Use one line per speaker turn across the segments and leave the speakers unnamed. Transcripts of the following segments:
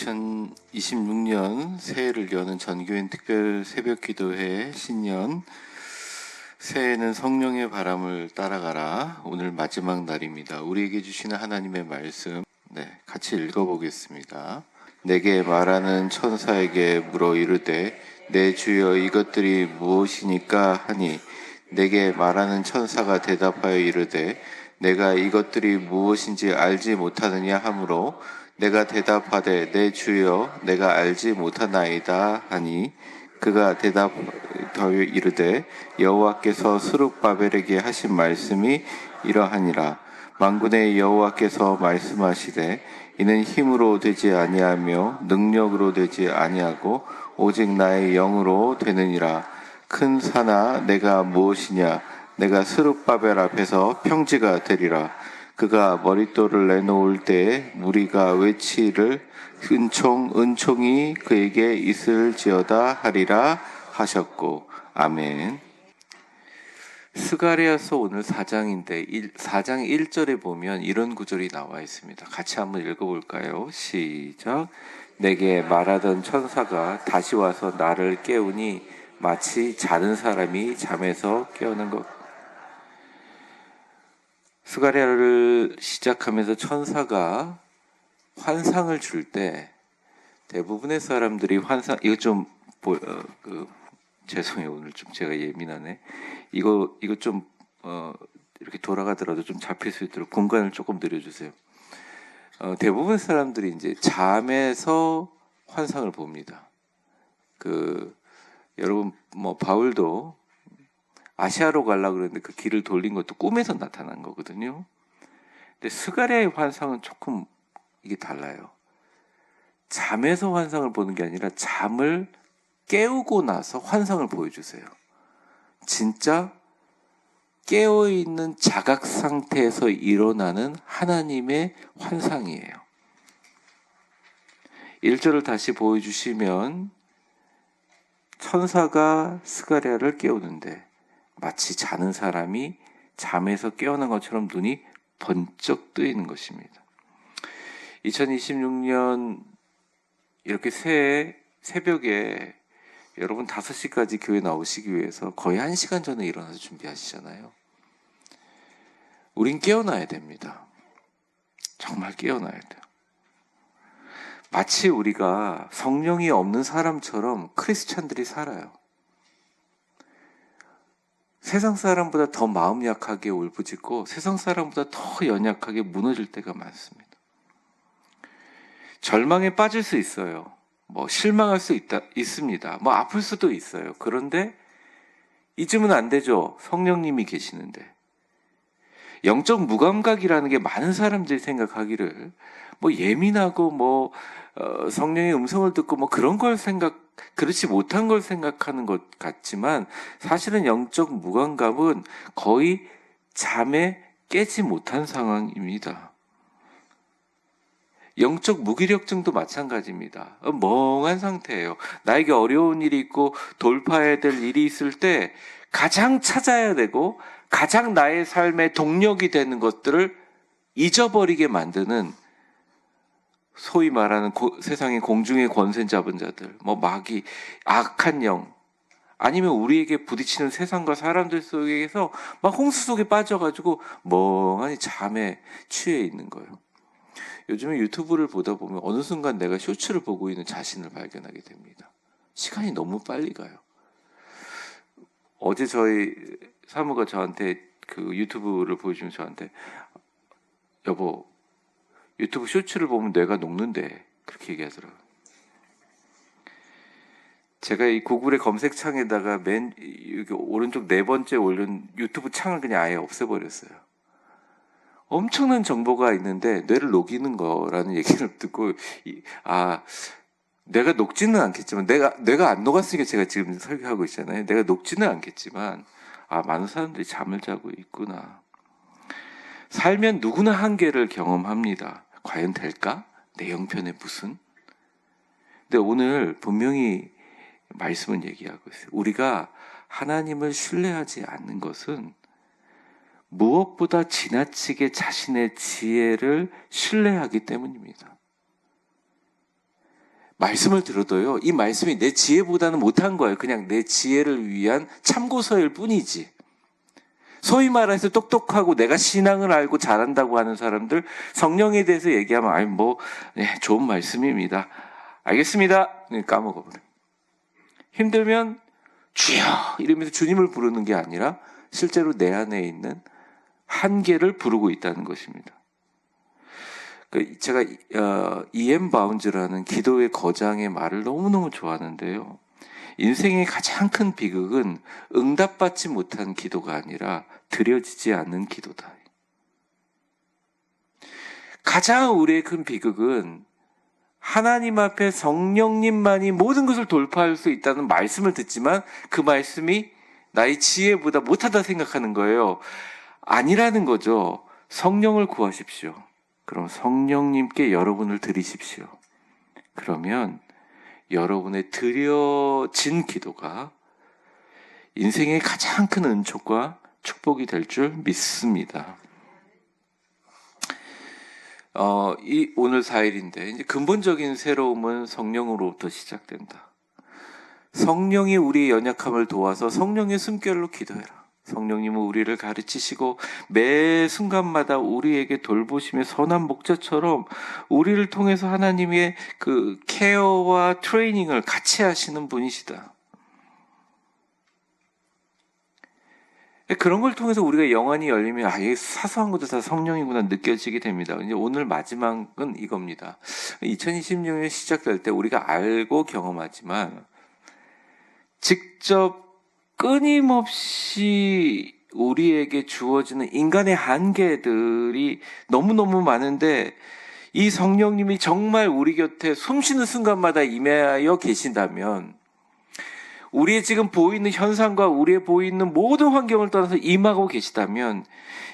2026년 새해를 여는 전교인 특별 새벽기도회 신년 새해는 성령의 바람을 따라가라. 오늘 마지막 날입니다. 우리에게 주시는 하나님의 말씀 같이 읽어보겠습니다. 내게 말하는 천사에게 물어 이르되 내 주여 이것들이 무엇이니까 하니 내게 말하는 천사가 대답하여 이르되 내가 이것들이 무엇인지 알지 못하느냐 하므로 내가 대답하되 내 주여 내가 알지 못하나이다 하니 그가 대답하여 이르되 여호와께서 스룹바벨에게 하신 말씀이 이러하니라. 만군의 여호와께서 말씀하시되 이는 힘으로 되지 아니하며 능력으로 되지 아니하고 오직 나의 영으로 되느니라. 큰 산아 내가 무엇이냐? 내가 스룹바벨 앞에서 평지가 되리라. 그가 머릿돌을 내놓을 때에 무리가 외치를 은총이 그에게 있을지어다 하리라 하셨고. 아멘. 스가랴서 오늘 4장인데 4장 1절에 보면 이런 구절이 나와 있습니다. 같이 한번 읽어볼까요? 시작. 내게 말하던 천사가 다시 와서 나를 깨우니 마치 자는 사람이 잠에서 깨어난 것. 스가랴를 시작하면서 천사가 환상을 줄 때 대부분의 사람들이 이거 좀 죄송해요. 오늘 좀 제가 예민하네. 이거 좀 이렇게 돌아가더라도 좀 잡힐 수 있도록 공간을 조금 늘려주세요. 대부분 사람들이 이제 잠에서 환상을 봅니다. 여러분 바울도 아시아로 가려고 그랬는데 그 길을 돌린 것도 꿈에서 나타난 거거든요. 근데 스가랴의 환상은 조금 이게 달라요. 잠에서 환상을 보는 게 아니라 잠을 깨우고 나서 환상을 보여주세요. 진짜 깨어있는 자각 상태에서 일어나는 하나님의 환상이에요. 1절을 다시 보여주시면 천사가 스가랴를 깨우는데 마치 자는 사람이 잠에서 깨어난 것처럼 눈이 번쩍 뜨이는 것입니다. 2026년 이렇게 새벽에 여러분 5시까지 교회 나오시기 위해서 거의 1시간 전에 일어나서 준비하시잖아요. 우린 깨어나야 됩니다. 정말 깨어나야 돼요. 마치 우리가 성령이 없는 사람처럼 크리스찬들이 살아요. 세상 사람보다 더 마음 약하게 울부짖고 세상 사람보다 더 연약하게 무너질 때가 많습니다. 절망에 빠질 수 있어요. 실망할 수 있습니다. 아플 수도 있어요. 그런데 잊으면 안 되죠. 성령님이 계시는데. 영적 무감각이라는 게 많은 사람들이 생각하기를 예민하고 성령의 음성을 듣고 그런 걸 그렇지 못한 걸 생각하는 것 같지만 사실은 영적 무감각은 거의 잠에 깨지 못한 상황입니다. 영적 무기력증도 마찬가지입니다. 멍한 상태예요. 나에게 어려운 일이 있고 돌파해야 될 일이 있을 때 가장 찾아야 되고 가장 나의 삶의 동력이 되는 것들을 잊어버리게 만드는 소위 말하는 세상의 공중의 권세 잡은 자들, 마귀, 악한 영, 아니면 우리에게 부딪히는 세상과 사람들 속에서 막 홍수 속에 빠져가지고 멍하니 잠에 취해 있는 거예요. 요즘에 유튜브를 보다 보면 어느 순간 내가 쇼츠를 보고 있는 자신을 발견하게 됩니다. 시간이 너무 빨리 가요. 어제 저희 사모가 저한테 유튜브를 보여주면 저한테 여보 유튜브 쇼츠를 보면 뇌가 녹는데 그렇게 얘기하더라고요. 제가 이 구글의 검색창에다가 맨 여기 오른쪽 4번째 올린 유튜브 창을 그냥 아예 없애버렸어요. 엄청난 정보가 있는데 뇌를 녹이는 거라는 얘기를 듣고 내가 녹지는 않겠지만 뇌가 안 녹았으니까 제가 지금 설교하고 있잖아요. 내가 녹지는 않겠지만 많은 사람들이 잠을 자고 있구나. 살면 누구나 한계를 경험합니다. 과연 될까? 내 형편에 무슨? 근데 오늘 분명히 말씀은 얘기하고 있어요. 우리가 하나님을 신뢰하지 않는 것은 무엇보다 지나치게 자신의 지혜를 신뢰하기 때문입니다. 말씀을 들어도요, 이 말씀이 내 지혜보다는 못한 거예요. 그냥 내 지혜를 위한 참고서일 뿐이지. 소위 말해서 똑똑하고 내가 신앙을 알고 잘한다고 하는 사람들, 성령에 대해서 얘기하면 아니 좋은 말씀입니다. 알겠습니다. 까먹어버려. 힘들면 주여 이러면서 주님을 부르는 게 아니라 실제로 내 안에 있는 한계를 부르고 있다는 것입니다. 제가 E.M. 바운즈라는 기도의 거장의 말을 너무너무 좋아하는데요. 인생의 가장 큰 비극은 응답받지 못한 기도가 아니라 드려지지 않는 기도다. 가장 우리의 큰 비극은 하나님 앞에 성령님만이 모든 것을 돌파할 수 있다는 말씀을 듣지만 그 말씀이 나의 지혜보다 못하다 생각하는 거예요. 아니라는 거죠. 성령을 구하십시오. 그럼 성령님께 여러분을 드리십시오. 그러면 여러분의 드려진 기도가 인생의 가장 큰 은총과 축복이 될 줄 믿습니다. 오늘 4일인데 이제 근본적인 새로움은 성령으로부터 시작된다. 성령이 우리의 연약함을 도와서 성령의 숨결로 기도해라. 성령님은 우리를 가르치시고 매 순간마다 우리에게 돌보심의 선한 목자처럼 우리를 통해서 하나님의 그 케어와 트레이닝을 같이 하시는 분이시다. 그런 걸 통해서 우리가 영안이 열리면 이게 사소한 것도 다 성령이구나 느껴지게 됩니다. 이제 오늘 마지막은 이겁니다. 2026년 시작될 때 우리가 알고 경험하지만 직접 끊임없이 우리에게 주어지는 인간의 한계들이 너무너무 많은데 이 성령님이 정말 우리 곁에 숨쉬는 순간마다 임하여 계신다면 우리의 지금 보이는 현상과 우리의 보이는 모든 환경을 떠나서 임하고 계시다면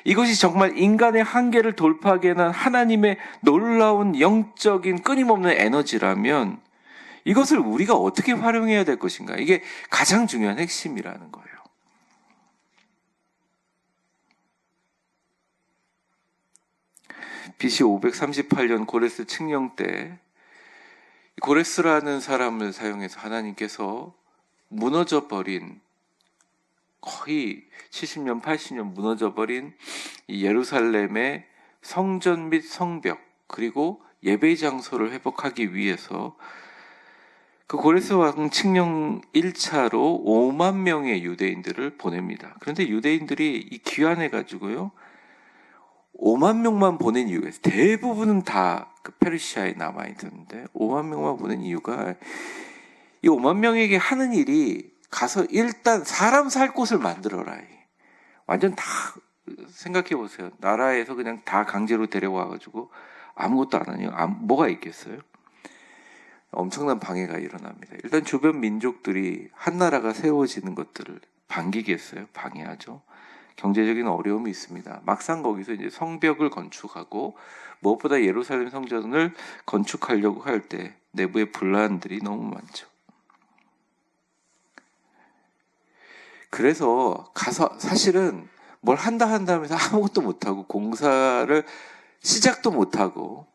이것이 정말 인간의 한계를 돌파하게 하는 하나님의 놀라운 영적인 끊임없는 에너지라면 이것을 우리가 어떻게 활용해야 될 것인가? 이게 가장 중요한 핵심이라는 거예요. BC 538년 고레스 칙령 때 고레스라는 사람을 사용해서 하나님께서 무너져버린 거의 70년, 80년 무너져버린 이 예루살렘의 성전 및 성벽 그리고 예배 장소를 회복하기 위해서 그 고레스 왕 칙령 1차로 5만 명의 유대인들을 보냅니다. 그런데 유대인들이 이 귀환해가지고요 5만 명만 보낸 이유가 있어요. 대부분은 다 그 페르시아에 남아있었는데 5만 명만 보낸 이유가 이 5만 명에게 하는 일이 가서 일단 사람 살 곳을 만들어라. 완전 다 생각해 보세요. 나라에서 그냥 다 강제로 데려와가지고 아무것도 안 하니 뭐가 있겠어요? 엄청난 방해가 일어납니다. 일단 주변 민족들이 한 나라가 세워지는 것들을 반기겠어요? 방해하죠. 경제적인 어려움이 있습니다. 막상 거기서 이제 성벽을 건축하고 무엇보다 예루살렘 성전을 건축하려고 할 때 내부의 분란들이 너무 많죠. 그래서 가서 사실은 뭘 한다 하면서 아무것도 못하고 공사를 시작도 못하고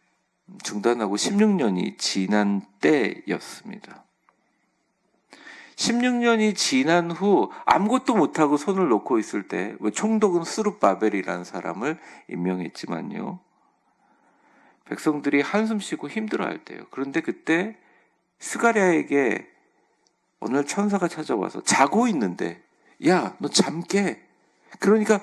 중단하고 16년이 지난 때였습니다. 16년이 지난 후 아무것도 못하고 손을 놓고 있을 때 총독은 스룹바벨이라는 사람을 임명했지만요. 백성들이 한숨 쉬고 힘들어할 때요. 그런데 그때 스가랴에게 오늘 천사가 찾아와서 자고 있는데 야, 너 잠 깨. 그러니까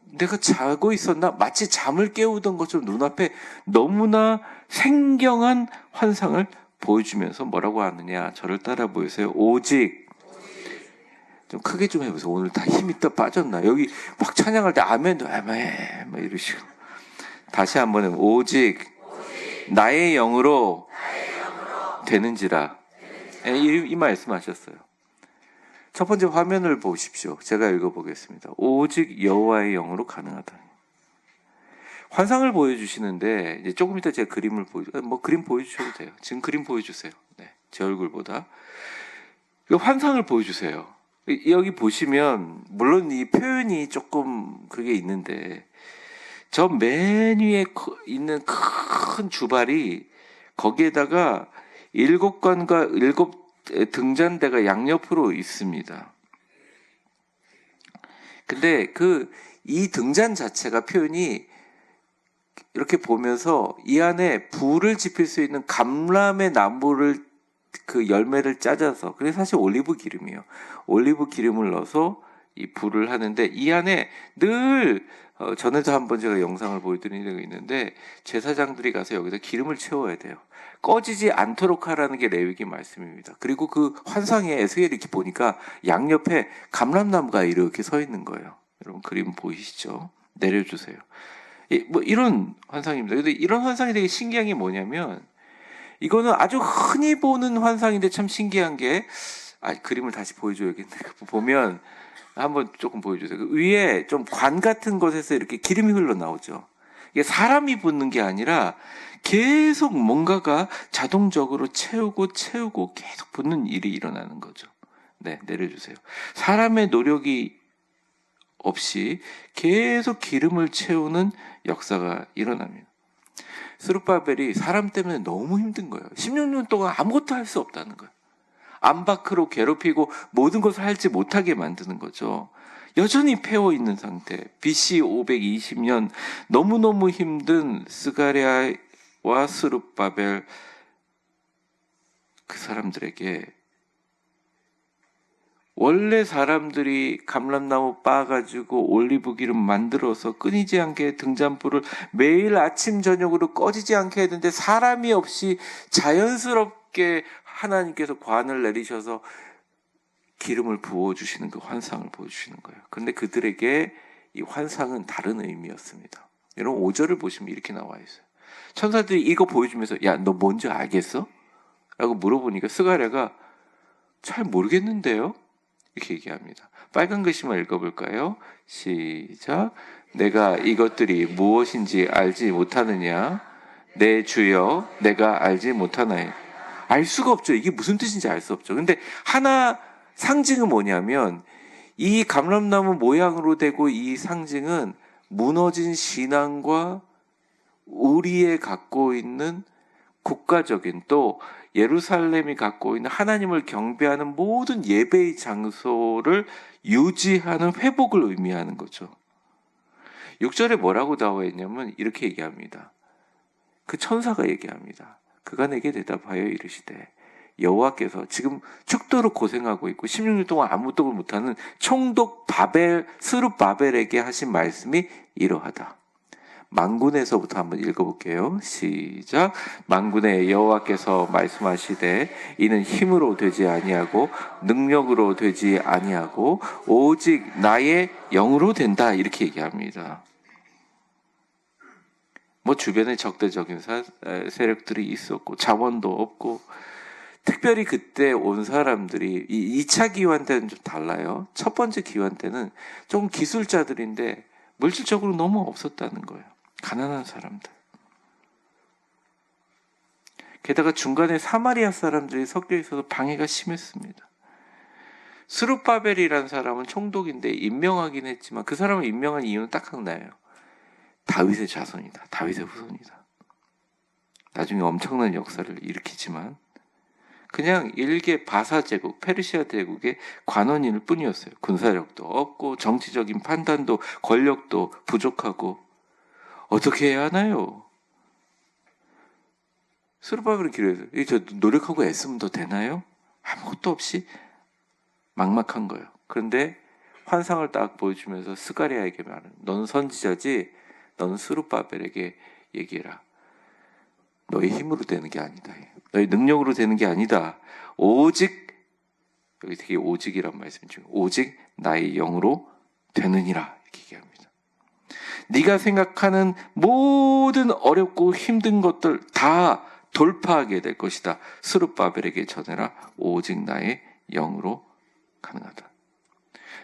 내가 자고 있었나? 마치 잠을 깨우던 것처럼 눈앞에 너무나 생경한 환상을 보여주면서 뭐라고 하느냐. 저를 따라 보세요. 오직 좀 크게 좀 해보세요. 오늘 다 힘이 또 빠졌나? 여기 막 찬양할 때 아멘도 아멘 막 이러시고 다시 한번 해보세요. 오직 나의 영으로 되는지라. 이 말씀하셨어요. 첫 번째 화면을 보십시오. 제가 읽어보겠습니다. 오직 여호와의 영으로 가능하다. 환상을 보여주시는데 이제 조금 이따 제가 그림을 그림 보여주셔도 돼요. 지금 그림 보여주세요. 네, 제 얼굴보다 환상을 보여주세요. 여기 보시면 물론 이 표현이 조금 그게 있는데 저 맨 위에 있는 큰 주발이 거기에다가 일곱 관과 일곱 등잔대가 양옆으로 있습니다. 근데 이 등잔 자체가 표현이 이렇게 보면서 이 안에 불을 지필 수 있는 감람의 나무를 그 열매를 짜져서, 그게 사실 올리브 기름이에요. 올리브 기름을 넣어서 이 불을 하는데, 이 안에 늘 전에도 한번 제가 영상을 보여드린 적이 있는데, 제사장들이 가서 여기다 기름을 채워야 돼요. 꺼지지 않도록 하라는 게 레위기 말씀입니다. 그리고 그 환상에 에스겔 이렇게 보니까 양옆에 감람나무가 이렇게 서 있는 거예요. 여러분 그림 보이시죠? 내려주세요. 뭐 이런 환상입니다. 근데 이런 환상이 되게 신기한 게 뭐냐면, 이거는 아주 흔히 보는 환상인데 참 신기한 게, 그림을 다시 보여줘야겠네. 보면 한번 조금 보여주세요. 그 위에 좀 관 같은 곳에서 이렇게 기름이 흘러나오죠. 이게 사람이 붓는 게 아니라 계속 뭔가가 자동적으로 채우고 계속 붓는 일이 일어나는 거죠. 네, 내려주세요. 사람의 노력이 없이 계속 기름을 채우는 역사가 일어납니다. 스룹바벨이 사람 때문에 너무 힘든 거예요. 16년 동안 아무것도 할 수 없다는 거예요. 안팎으로 괴롭히고 모든 것을 하지 못하게 만드는 거죠. 여전히 패워 있는 상태. BC 520년 너무너무 힘든 스가랴와 스룹바벨, 그 사람들에게 원래 사람들이 감람나무 빻아가지고 올리브 기름 만들어서 끊이지 않게 등잔불을 매일 아침 저녁으로 꺼지지 않게 했는데, 사람이 없이 자연스럽게 하나님께서 관을 내리셔서 기름을 부어주시는 그 환상을 보여주시는 거예요. 그런데 그들에게 이 환상은 다른 의미였습니다. 여러분 5절을 보시면 이렇게 나와 있어요. 천사들이 이거 보여주면서 야, 너 뭔지 알겠어? 라고 물어보니까 스가랴가 잘 모르겠는데요? 이렇게 얘기합니다. 빨간 글씨만 읽어볼까요? 시작. 내가 이것들이 무엇인지 알지 못하느냐? 내 주여, 내가 알지 못하나요? 알 수가 없죠. 이게 무슨 뜻인지 알 수 없죠. 근데 하나 상징은 뭐냐면, 이 감람나무 모양으로 되고 이 상징은 무너진 신앙과 우리의 갖고 있는 국가적인, 또 예루살렘이 갖고 있는 하나님을 경배하는 모든 예배의 장소를 유지하는 회복을 의미하는 거죠. 6절에 뭐라고 나와 있냐면 이렇게 얘기합니다. 그 천사가 얘기합니다. 그가 내게 대답하여 이르시되, 여호와께서 지금 죽도록 고생하고 있고 16년 동안 아무것도 못하는 총독 스룹바벨에게 하신 말씀이 이러하다. 만군에서부터 한번 읽어볼게요. 시작. 만군의 여호와께서 말씀하시되, 이는 힘으로 되지 아니하고 능력으로 되지 아니하고 오직 나의 영으로 된다. 이렇게 얘기합니다. 뭐 주변에 적대적인 세력들이 있었고 자원도 없고, 특별히 그때 온 사람들이 이 2차 기환 때는 좀 달라요. 첫 번째 기환 때는 좀 기술자들인데 물질적으로 너무 없었다는 거예요. 가난한 사람들. 게다가 중간에 사마리아 사람들이 섞여 있어서 방해가 심했습니다. 스룹바벨이라는 사람은 총독인데 임명하긴 했지만 그 사람을 임명한 이유는 딱 하나예요. 다윗의 자손이다. 다윗의 후손이다. 나중에 엄청난 역사를 일으키지만 그냥 일개 바사 제국, 페르시아 제국의 관원일 뿐이었어요. 군사력도 없고 정치적인 판단도, 권력도 부족하고 어떻게 해야 하나요? 스룹바벨은 기도해서 저 노력하고 애쓰면 더 되나요? 아무것도 없이 막막한 거예요. 그런데 환상을 딱 보여주면서 스가랴에게 말하는, 넌 선지자지, 넌 스룹바벨에게 얘기해라. 너의 힘으로 되는 게 아니다. 너의 능력으로 되는 게 아니다. 오직, 여기 되게 오직이란 말씀 중에 오직 나의 영으로 되느니라 이렇게 얘기합니다. 네가 생각하는 모든 어렵고 힘든 것들 다 돌파하게 될 것이다. 스룹바벨에게 전해라. 오직 나의 영으로 가능하다.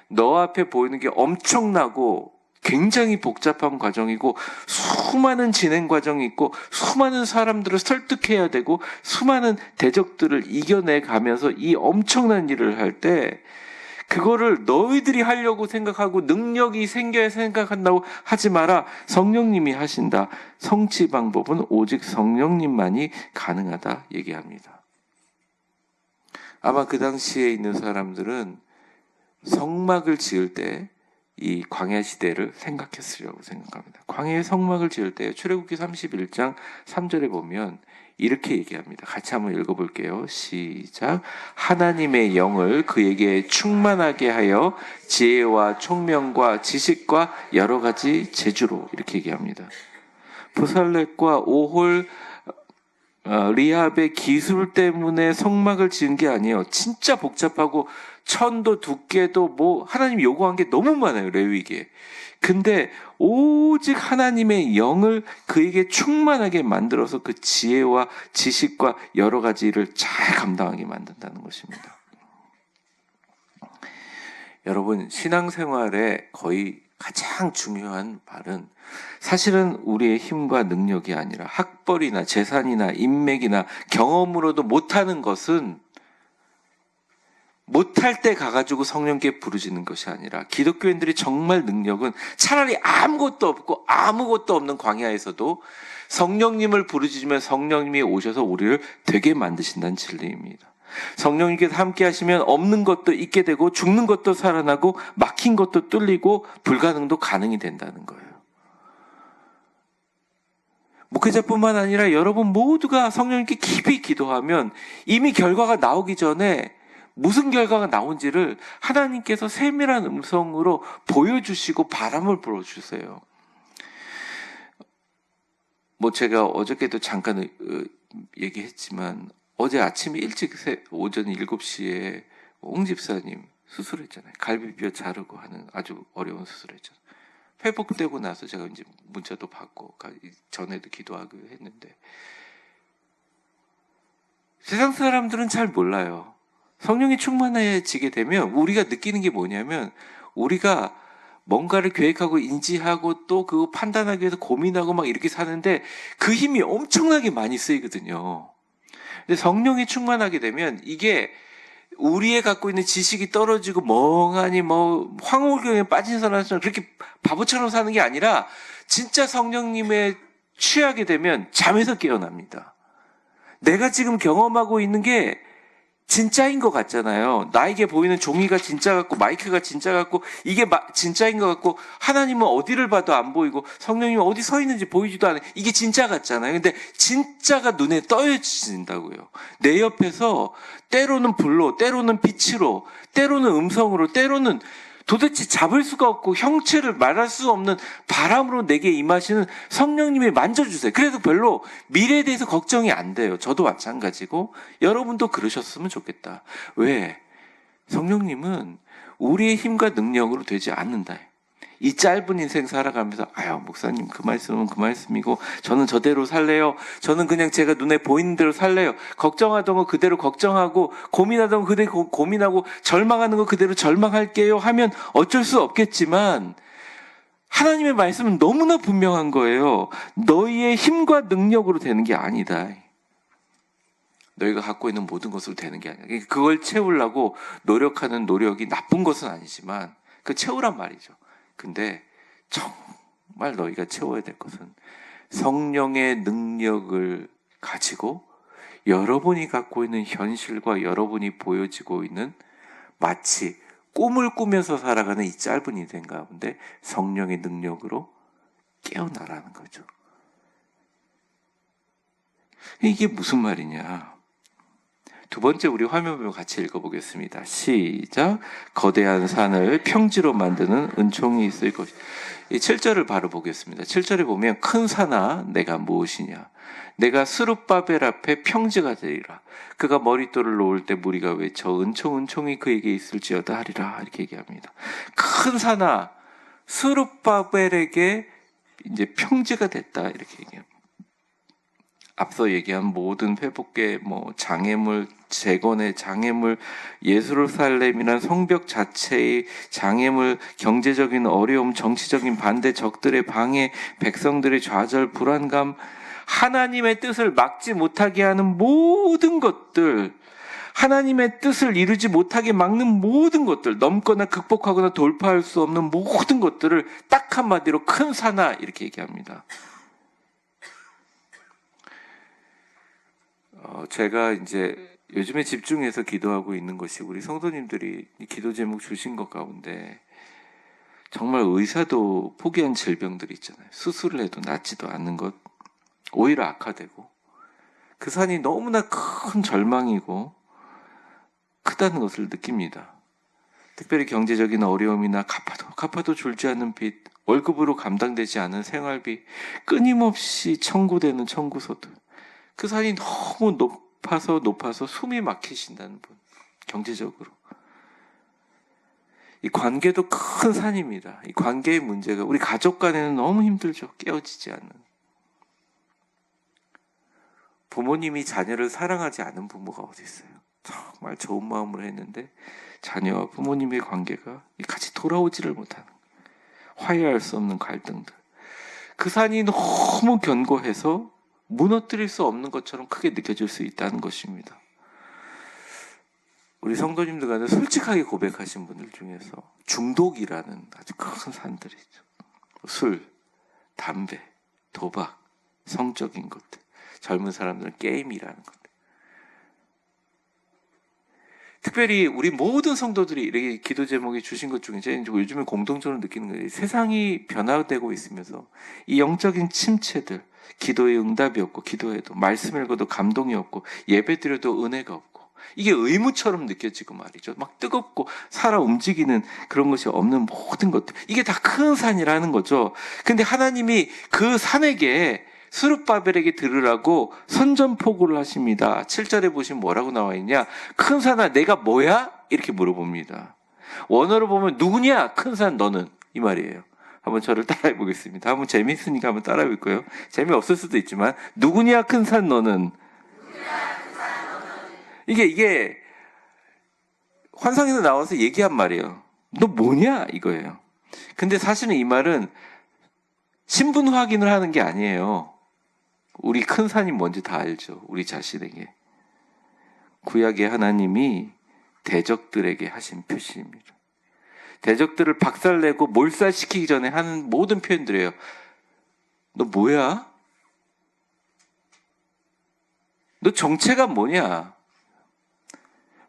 너 앞에 보이는 게 엄청나고 굉장히 복잡한 과정이고 수많은 진행 과정이 있고 수많은 사람들을 설득해야 되고 수많은 대적들을 이겨내 가면서 이 엄청난 일을 할 때, 그거를 너희들이 하려고 생각하고 능력이 생겨야 생각한다고 하지 마라. 성령님이 하신다. 성취 방법은 오직 성령님만이 가능하다 얘기합니다. 아마 그 당시에 있는 사람들은 성막을 지을 때 이 광야 시대를 생각했으려고 생각합니다. 광야의 성막을 지을 때 출애굽기 31장 3절에 보면 이렇게 얘기합니다. 같이 한번 읽어볼게요. 시작. 하나님의 영을 그에게 충만하게 하여 지혜와 총명과 지식과 여러 가지 재주로, 이렇게 얘기합니다. 부살렛과 오홀, 리합의 기술 때문에 성막을 지은 게 아니에요. 진짜 복잡하고 천도 두께도 뭐 하나님 요구한 게 너무 많아요, 레위기에. 근데 오직 하나님의 영을 그에게 충만하게 만들어서 그 지혜와 지식과 여러 가지 일을 잘 감당하게 만든다는 것입니다. 여러분, 신앙생활에 거의 가장 중요한 말은 사실은 우리의 힘과 능력이 아니라 학벌이나 재산이나 인맥이나 경험으로도 못하는 것은, 못할 때 가가지고 성령께 부르짖는 것이 아니라, 기독교인들이 정말 능력은 차라리 아무것도 없고 아무것도 없는 광야에서도 성령님을 부르짖으면 성령님이 오셔서 우리를 되게 만드신다는 진리입니다. 성령님께서 함께 하시면 없는 것도 있게 되고 죽는 것도 살아나고 막힌 것도 뚫리고 불가능도 가능이 된다는 거예요. 목회자뿐만 아니라 여러분 모두가 성령님께 깊이 기도하면 이미 결과가 나오기 전에 무슨 결과가 나온지를 하나님께서 세밀한 음성으로 보여주시고 바람을 불어주세요. 뭐 제가 어저께도 잠깐 얘기했지만 어제 아침에 일찍 오전 7시에 옹 집사님 수술했잖아요. 갈비뼈 자르고 하는 아주 어려운 수술했잖아요. 회복되고 나서 제가 이제 문자도 받고 전에도 기도하고 했는데, 세상 사람들은 잘 몰라요. 성령이 충만해지게 되면 우리가 느끼는 게 뭐냐면, 우리가 뭔가를 계획하고 인지하고 또 그거 판단하기 위해서 고민하고 막 이렇게 사는데 그 힘이 엄청나게 많이 쓰이거든요. 근데 성령이 충만하게 되면 이게 우리의 갖고 있는 지식이 떨어지고 멍하니 뭐 황홀경에 빠진 사람처럼 그렇게 바보처럼 사는 게 아니라 진짜 성령님에 취하게 되면 잠에서 깨어납니다. 내가 지금 경험하고 있는 게 진짜인 것 같잖아요. 나에게 보이는 종이가 진짜 같고 마이크가 진짜 같고 이게 진짜인 것 같고, 하나님은 어디를 봐도 안 보이고 성령님은 어디 서 있는지 보이지도 않아요. 이게 진짜 같잖아요. 근데 진짜가 눈에 떠여진다고요. 내 옆에서 때로는 불로, 때로는 빛으로, 때로는 음성으로, 때로는 도대체 잡을 수가 없고 형체를 말할 수 없는 바람으로 내게 임하시는 성령님이 만져주세요. 그래도 별로 미래에 대해서 걱정이 안 돼요. 저도 마찬가지고 여러분도 그러셨으면 좋겠다. 왜? 성령님은 우리의 힘과 능력으로 되지 않는다. 이 짧은 인생 살아가면서 아유 목사님 그 말씀은 그 말씀이고 저는 저대로 살래요. 저는 그냥 제가 눈에 보이는 대로 살래요. 걱정하던 거 그대로 걱정하고 고민하던 거 그대로 고민하고 절망하는 거 그대로 절망할게요 하면 어쩔 수 없겠지만, 하나님의 말씀은 너무나 분명한 거예요. 너희의 힘과 능력으로 되는 게 아니다. 너희가 갖고 있는 모든 것으로 되는 게 아니야. 그걸 채우려고 노력하는 노력이 나쁜 것은 아니지만 그 채우란 말이죠. 근데 정말 너희가 채워야 될 것은 성령의 능력을 가지고 여러분이 갖고 있는 현실과 여러분이 보여지고 있는 마치 꿈을 꾸면서 살아가는 이 짧은 인생 가운데 성령의 능력으로 깨어나라는 거죠. 이게 무슨 말이냐? 두 번째 우리 화면을 같이 읽어보겠습니다. 시작. 거대한 산을 평지로 만드는 은총이 있을 것이다. 이 7절을 바로 보겠습니다. 7절에 보면 큰 산아 내가 무엇이냐? 내가 스룹바벨 앞에 평지가 되리라. 그가 머릿돌을 놓을 때 무리가 외쳐 은총이 그에게 있을지어다 하리라. 이렇게 얘기합니다. 큰 산아 스룹바벨에게 이제 평지가 됐다. 이렇게 얘기합니다. 앞서 얘기한 모든 회복계, 장애물, 재건의 장애물, 예루살렘이란 성벽 자체의 장애물, 경제적인 어려움, 정치적인 반대, 적들의 방해, 백성들의 좌절, 불안감, 하나님의 뜻을 막지 못하게 하는 모든 것들, 하나님의 뜻을 이루지 못하게 막는 모든 것들, 넘거나 극복하거나 돌파할 수 없는 모든 것들을 딱 한마디로 큰 산아 이렇게 얘기합니다. 제가 이제 요즘에 집중해서 기도하고 있는 것이 우리 성도님들이 기도 제목 주신 것 가운데 정말 의사도 포기한 질병들이 있잖아요. 수술을 해도 낫지도 않는 것, 오히려 악화되고 그 산이 너무나 큰 절망이고 크다는 것을 느낍니다. 특별히 경제적인 어려움이나 갚아도 줄지 않는 빚, 월급으로 감당되지 않은 생활비, 끊임없이 청구되는 청구서들. 그 산이 너무 높아서 숨이 막히신다는 분. 경제적으로. 이 관계도 큰 산입니다. 이 관계의 문제가 우리 가족 간에는 너무 힘들죠. 깨어지지 않는. 부모님이 자녀를 사랑하지 않은 부모가 어디 있어요. 정말 좋은 마음으로 했는데 자녀와 부모님의 관계가 같이 돌아오지를 못하는, 화해할 수 없는 갈등들. 그 산이 너무 견고해서 무너뜨릴 수 없는 것처럼 크게 느껴질 수 있다는 것입니다. 우리 성도님들 간에 솔직하게 고백하신 분들 중에서 중독이라는 아주 큰 산들이 있죠. 술, 담배, 도박, 성적인 것들. 젊은 사람들은 게임이라는 것들. 특별히 우리 모든 성도들이 이렇게 기도 제목에 주신 것 중에 제가 요즘에 공동적으로 느끼는 거예요. 세상이 변화되고 있으면서 이 영적인 침체들, 기도의 응답이 없고 기도해도 말씀 읽어도 감동이 없고 예배 드려도 은혜가 없고 이게 의무처럼 느껴지고 말이죠. 막 뜨겁고 살아 움직이는 그런 것이 없는 모든 것들. 이게 다 큰 산이라는 거죠. 근데 하나님이 그 산에게 스룹바벨에게 들으라고 선전포고를 하십니다. 7절에 보시면 뭐라고 나와 있냐? 큰 산아 내가 뭐야? 이렇게 물어봅니다. 원어로 보면 누구냐? 큰 산 너는 이 말이에요. 한번 저를 따라해 보겠습니다. 한번 재미있으니까 한번 따라해 볼까요? 재미없을 수도 있지만 누구냐 큰 산 너는? 이게 환상에서 나와서 얘기한 말이에요. 너 뭐냐? 이거예요. 근데 사실은 이 말은 신분 확인을 하는 게 아니에요. 우리 큰 산이 뭔지 다 알죠. 우리 자신에게. 구약의 하나님이 대적들에게 하신 표시입니다. 대적들을 박살내고 몰살시키기 전에 하는 모든 표현들이에요. 너 뭐야? 너 정체가 뭐냐?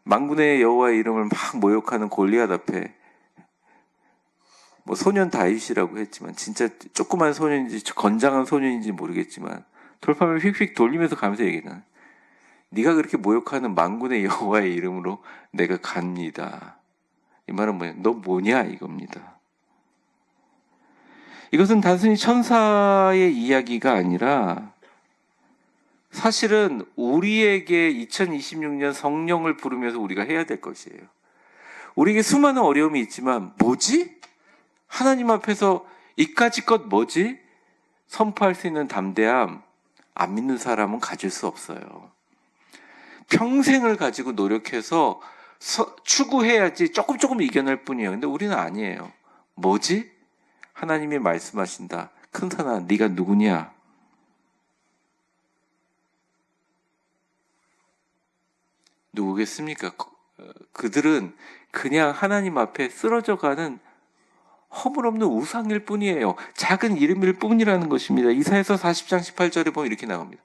만군의 여호와의 이름을 막 모욕하는 골리앗 앞에 뭐 소년 다윗이라고 했지만 진짜 조그만 소년인지 건장한 소년인지 모르겠지만 돌판을 휙휙 돌리면서 가면서 얘기는 네가 그렇게 모욕하는 만군의 여호와의 이름으로 내가 갑니다. 이 말은 뭐냐? 너 뭐냐 이겁니다. 이것은 단순히 천사의 이야기가 아니라 사실은 우리에게 2026년 성령을 부르면서 우리가 해야 될 것이에요. 우리에게 수많은 어려움이 있지만 뭐지? 하나님 앞에서 이까짓 것 뭐지? 선포할 수 있는 담대함 안 믿는 사람은 가질 수 없어요. 평생을 가지고 노력해서 추구해야지 조금 이겨낼 뿐이에요. 근데 우리는 아니에요. 뭐지? 하나님이 말씀하신다. 큰 산아 네가 누구냐? 누구겠습니까? 그들은 그냥 하나님 앞에 쓰러져가는 허물없는 우상일 뿐이에요. 작은 이름일 뿐이라는 것입니다. 이사야서 40장 18절에 보면 이렇게 나옵니다.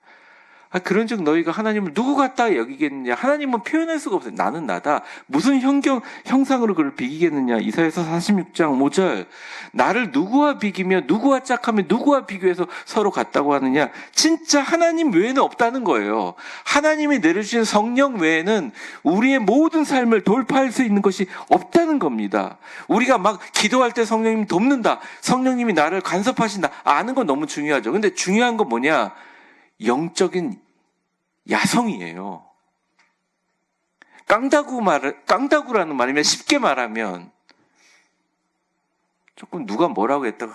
그런즉 너희가 하나님을 누구 같다 여기겠느냐? 하나님은 표현할 수가 없어요. 나는 나다. 무슨 형상으로 그를 비기겠느냐? 이사야서 46장 5절. 나를 누구와 비기며 누구와 짝하며 누구와 비교해서 서로 같다고 하느냐? 진짜 하나님 외에는 없다는 거예요. 하나님이 내려주신 성령 외에는 우리의 모든 삶을 돌파할 수 있는 것이 없다는 겁니다. 우리가 막 기도할 때 성령님이 돕는다. 성령님이 나를 간섭하신다. 아는 건 너무 중요하죠. 근데 중요한 건 뭐냐? 영적인 야성이에요. 깡다구라는 말이면 쉽게 말하면 조금 누가 뭐라고 했다가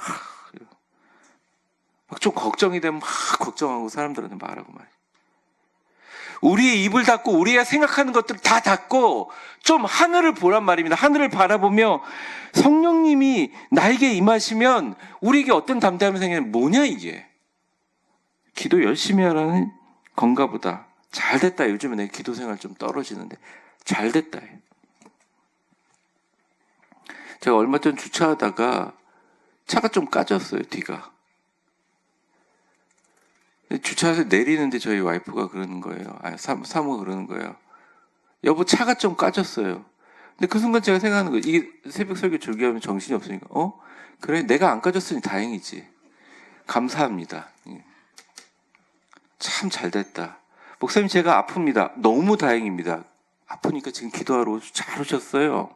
막 좀 걱정이 되면 막 걱정하고 사람들한테 말하고 말이에요. 우리의 입을 닫고 우리가 생각하는 것들 다 닫고 좀 하늘을 보란 말입니다. 하늘을 바라보며 성령님이 나에게 임하시면 우리에게 어떤 담대함이 생기는 뭐냐 이게. 기도 열심히 하라는 건가 보다. 잘됐다. 요즘에 내 기도 생활 좀 떨어지는데 잘됐다. 제가 얼마 전 주차하다가 차가 좀 까졌어요. 뒤가. 주차해서 내리는데 저희 와이프가 그러는 거예요. 사모가 그러는 거예요. 여보 차가 좀 까졌어요. 근데 그 순간 제가 생각하는 거예요. 이게 새벽 설교 졸기하면 정신이 없으니까 그래 내가 안 까졌으니 다행이지. 감사합니다. 참 잘됐다. 목사님 제가 아픕니다. 너무 다행입니다. 아프니까 지금 기도하러 잘 오셨어요.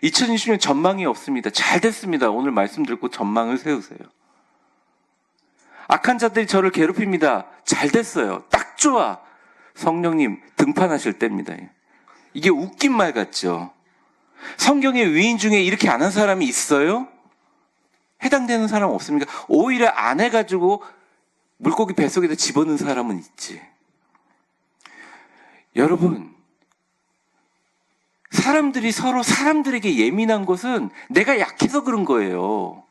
2020년 전망이 없습니다. 잘 됐습니다. 오늘 말씀 듣고 전망을 세우세요. 악한 자들이 저를 괴롭힙니다. 잘 됐어요. 딱 좋아. 성령님 등판하실 때입니다. 이게 웃긴 말 같죠? 성경의 위인 중에 이렇게 안 한 사람이 있어요? 해당되는 사람 없습니까? 오히려 안 해가지고 물고기 뱃속에다 집어넣은 사람은 있지. 여러분, 사람들이 서로 사람들에게 예민한 것은 내가 약해서 그런 거예요.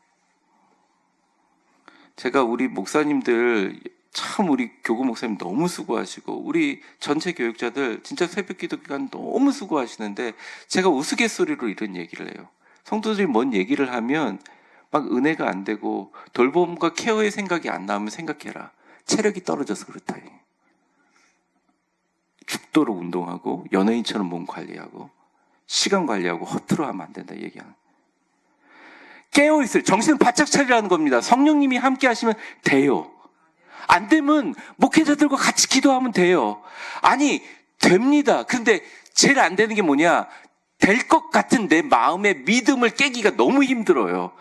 제가 우리 목사님들 참 우리 교구 목사님 너무 수고하시고 우리 전체 교육자들 진짜 새벽 기도 기간 너무 수고하시는데 제가 우스갯소리로 이런 얘기를 해요. 성도들이 뭔 얘기를 하면 막 은혜가 안 되고 돌봄과 케어의 생각이 안 나오면 생각해라. 체력이 떨어져서 그렇다. 죽도록 운동하고 연예인처럼 몸 관리하고 시간 관리하고 허투루 하면 안 된다 얘기하는. 깨어있을 정신을 바짝 차리라는 겁니다. 성령님이 함께 하시면 돼요. 안 되면 목회자들과 같이 기도하면 돼요. 아니 됩니다. 근데 제일 안 되는 게 뭐냐, 될 것 같은 내 마음의 믿음을 깨기가 너무 힘들어요.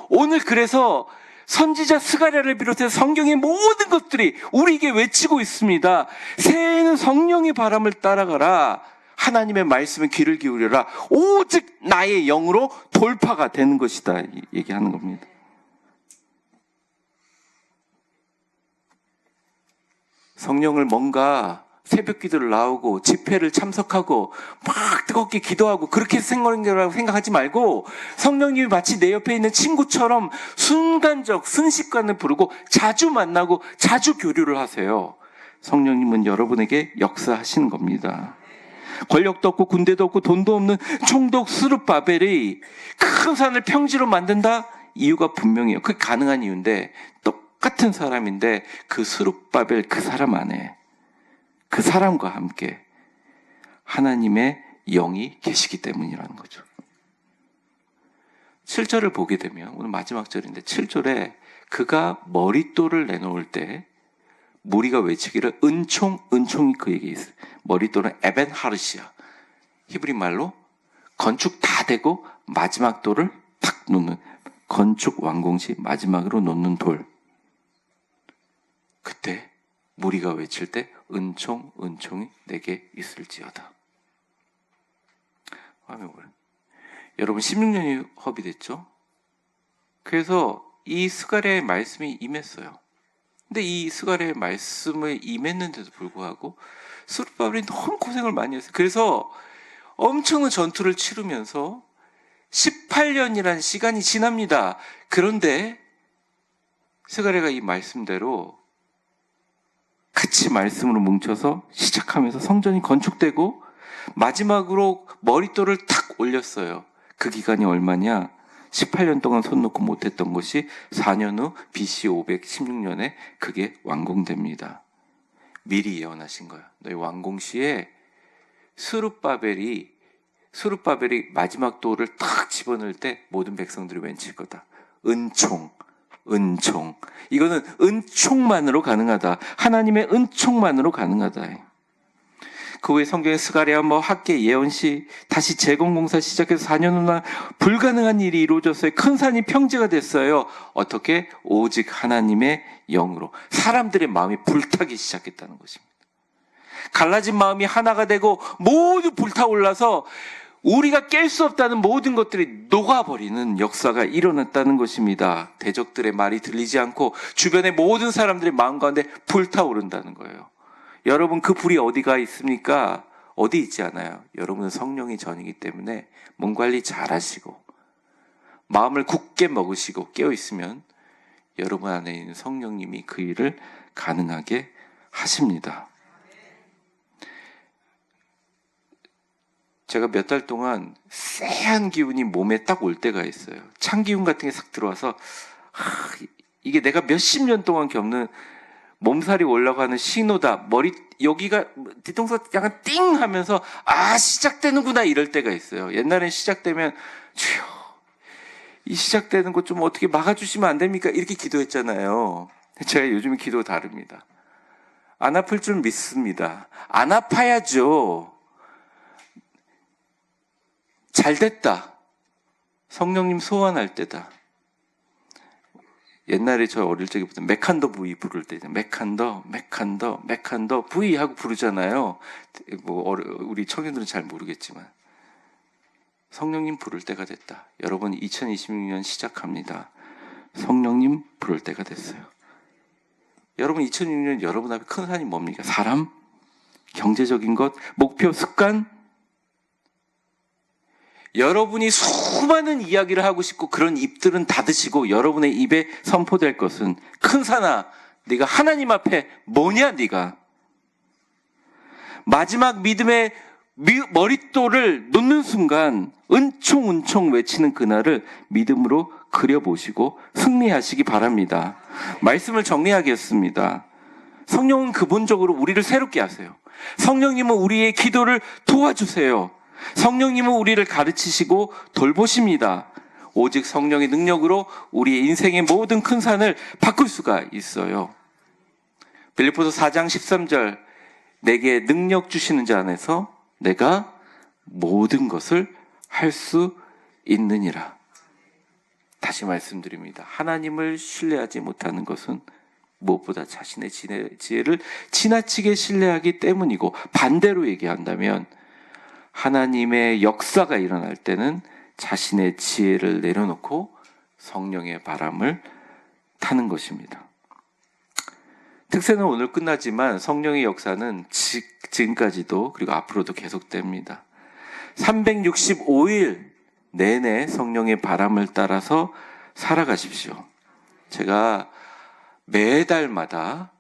오늘 그래서 선지자 스가랴를 비롯해서 성경의 모든 것들이 우리에게 외치고 있습니다. 새해에는 성령의 바람을 따라가라. 하나님의 말씀에 귀를 기울여라. 오직 나의 영으로 돌파가 되는 것이다. 얘기하는 겁니다. 성령을 뭔가 새벽 기도를 나오고 집회를 참석하고 막 뜨겁게 기도하고 그렇게 생각하지 말고 성령님이 마치 내 옆에 있는 친구처럼 순간적 순식간을 부르고 자주 만나고 자주 교류를 하세요. 성령님은 여러분에게 역사하시는 겁니다. 권력도 없고 군대도 없고 돈도 없는 총독 스룹바벨이 큰 산을 평지로 만든다? 이유가 분명해요. 그게 가능한 이유인데 똑같은 사람인데 그 스룹바벨 그 사람 안에 그 사람과 함께 하나님의 영이 계시기 때문이라는 거죠. 7절을 보게 되면 오늘 마지막 절인데 7절에 그가 머릿돌을 내놓을 때 무리가 외치기를 은총이 그에게 있어요. 머릿돌은 에벤하르시아. 히브리 말로 건축 다 되고 마지막 돌을 탁 놓는, 건축 완공 시 마지막으로 놓는 돌. 그때 무리가 외칠 때 은총이 내게 있을지어다. 여러분 16년이 허비됐죠? 그래서 이 스가랴의 말씀이 임했어요. 근데 이 스가랴의 말씀을 임했는데도 불구하고 스룹바벨이 너무 고생을 많이 했어요. 그래서 엄청난 전투를 치르면서 18년이라는 시간이 지납니다. 그런데 스가랴가 이 말씀대로 같이 말씀으로 뭉쳐서 시작하면서 성전이 건축되고 마지막으로 머릿돌을 탁 올렸어요. 그 기간이 얼마냐? 18년 동안 손 놓고 못했던 것이 4년 후 BC 516년에 그게 완공됩니다. 미리 예언하신 거야. 너희 완공 시에 스룹바벨이 마지막 돌을 탁 집어넣을 때 모든 백성들이 외칠 거다. 은총. 이거는 은총만으로 가능하다. 하나님의 은총만으로 가능하다. 그 후에 성경의 스가랴, 학계, 예언시, 다시 재건공사 시작해서 4년 후나 불가능한 일이 이루어졌어요. 큰 산이 평지가 됐어요. 어떻게? 오직 하나님의 영으로. 사람들의 마음이 불타기 시작했다는 것입니다. 갈라진 마음이 하나가 되고 모두 불타올라서 우리가 깰 수 없다는 모든 것들이 녹아버리는 역사가 일어났다는 것입니다. 대적들의 말이 들리지 않고 주변의 모든 사람들의 마음 가운데 불타오른다는 거예요. 여러분 그 불이 어디가 있습니까? 어디 있지 않아요. 여러분은 성령이 전이기 때문에 몸 관리 잘 하시고 마음을 굳게 먹으시고 깨어있으면 여러분 안에 있는 성령님이 그 일을 가능하게 하십니다. 제가 몇 달 동안 쎄한 기운이 몸에 딱 올 때가 있어요. 찬 기운 같은 게 싹 들어와서 이게 내가 몇십 년 동안 겪는 몸살이 올라가는 신호다. 머리 여기가 뒤통수 약간 띵 하면서 아 시작되는구나 이럴 때가 있어요. 옛날엔 시작되면 주여 이 시작되는 것 좀 어떻게 막아주시면 안 됩니까? 이렇게 기도했잖아요. 제가 요즘에 기도 다릅니다. 안 아플 줄 믿습니다. 안 아파야죠. 잘 됐다. 성령님 소환할 때다. 옛날에 저 어릴 적에부터 메칸더 부이 부를 때 메칸더 부이 하고 부르잖아요. 우리 청년들은 잘 모르겠지만 성령님 부를 때가 됐다. 여러분 2026년 시작합니다. 성령님 부를 때가 됐어요. 여러분 2006년 여러분 앞에 큰 산이 뭡니까? 사람? 경제적인 것? 목표? 습관? 여러분이 수많은 이야기를 하고 싶고 그런 입들은 닫으시고 여러분의 입에 선포될 것은 큰 산아 네가 하나님 앞에 뭐냐 네가 마지막 믿음의 머릿돌을 놓는 순간 은총은총 외치는 그날을 믿음으로 그려보시고 승리하시기 바랍니다. 말씀을 정리하겠습니다. 성령은 근본적으로 우리를 새롭게 하세요. 성령님은 우리의 기도를 도와주세요. 성령님은 우리를 가르치시고 돌보십니다. 오직 성령의 능력으로 우리의 인생의 모든 큰 산을 바꿀 수가 있어요. 빌립보서 4장 13절 내게 능력 주시는 자 안에서 내가 모든 것을 할 수 있느니라. 다시 말씀드립니다. 하나님을 신뢰하지 못하는 것은 무엇보다 자신의 지혜를 지나치게 신뢰하기 때문이고 반대로 얘기한다면 하나님의 역사가 일어날 때는 자신의 지혜를 내려놓고 성령의 바람을 타는 것입니다. 특세는 오늘 끝나지만 성령의 역사는 지금까지도 그리고 앞으로도 계속됩니다. 365일 내내 성령의 바람을 따라서 살아가십시오. 제가 매달마다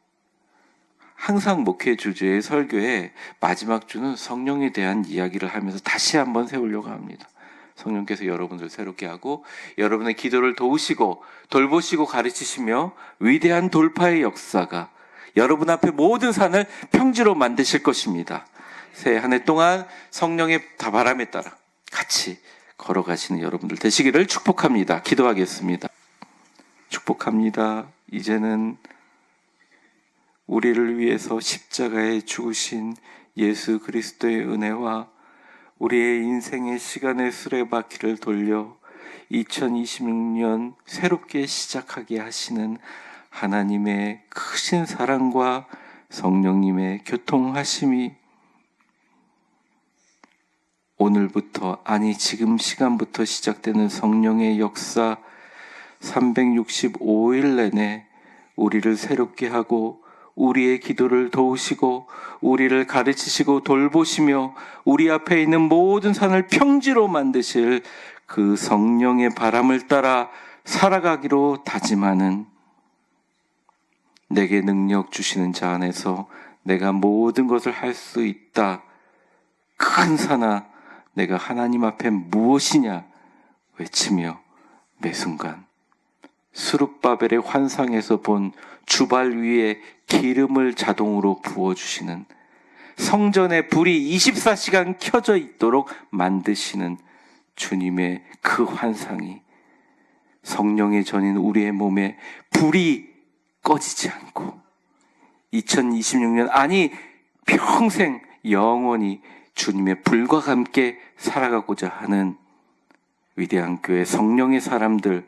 항상 목회 주제의 설교에 마지막 주는 성령에 대한 이야기를 하면서 다시 한번 세우려고 합니다. 성령께서 여러분들 새롭게 하고 여러분의 기도를 도우시고 돌보시고 가르치시며 위대한 돌파의 역사가 여러분 앞에 모든 산을 평지로 만드실 것입니다. 새해 한 해 동안 성령의 바람에 따라 같이 걸어가시는 여러분들 되시기를 축복합니다. 기도하겠습니다. 축복합니다. 이제는 우리를 위해서 십자가에 죽으신 예수 그리스도의 은혜와 우리의 인생의 시간의 수레바퀴를 돌려 2026년 새롭게 시작하게 하시는 하나님의 크신 사랑과 성령님의 교통하심이 오늘부터 아니 지금 시간부터 시작되는 성령의 역사 365일 내내 우리를 새롭게 하고 우리의 기도를 도우시고 우리를 가르치시고 돌보시며 우리 앞에 있는 모든 산을 평지로 만드실 그 성령의 바람을 따라 살아가기로 다짐하는 내게 능력 주시는 자 안에서 내가 모든 것을 할 수 있다. 큰 산아 내가 하나님 앞에 무엇이냐 외치며 매 순간 수룹바벨의 환상에서 본 주발 위에 기름을 자동으로 부어주시는 성전에 불이 24시간 켜져 있도록 만드시는 주님의 그 환상이 성령의 전인 우리의 몸에 불이 꺼지지 않고 2026년 아니 평생 영원히 주님의 불과 함께 살아가고자 하는 위대한 교회 성령의 사람들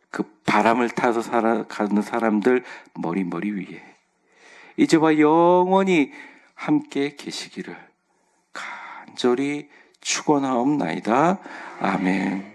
그 바람을 타서 살아가는 사람들 머리 위에 이제와 영원히 함께 계시기를 간절히 축원하옵나이다. 아멘.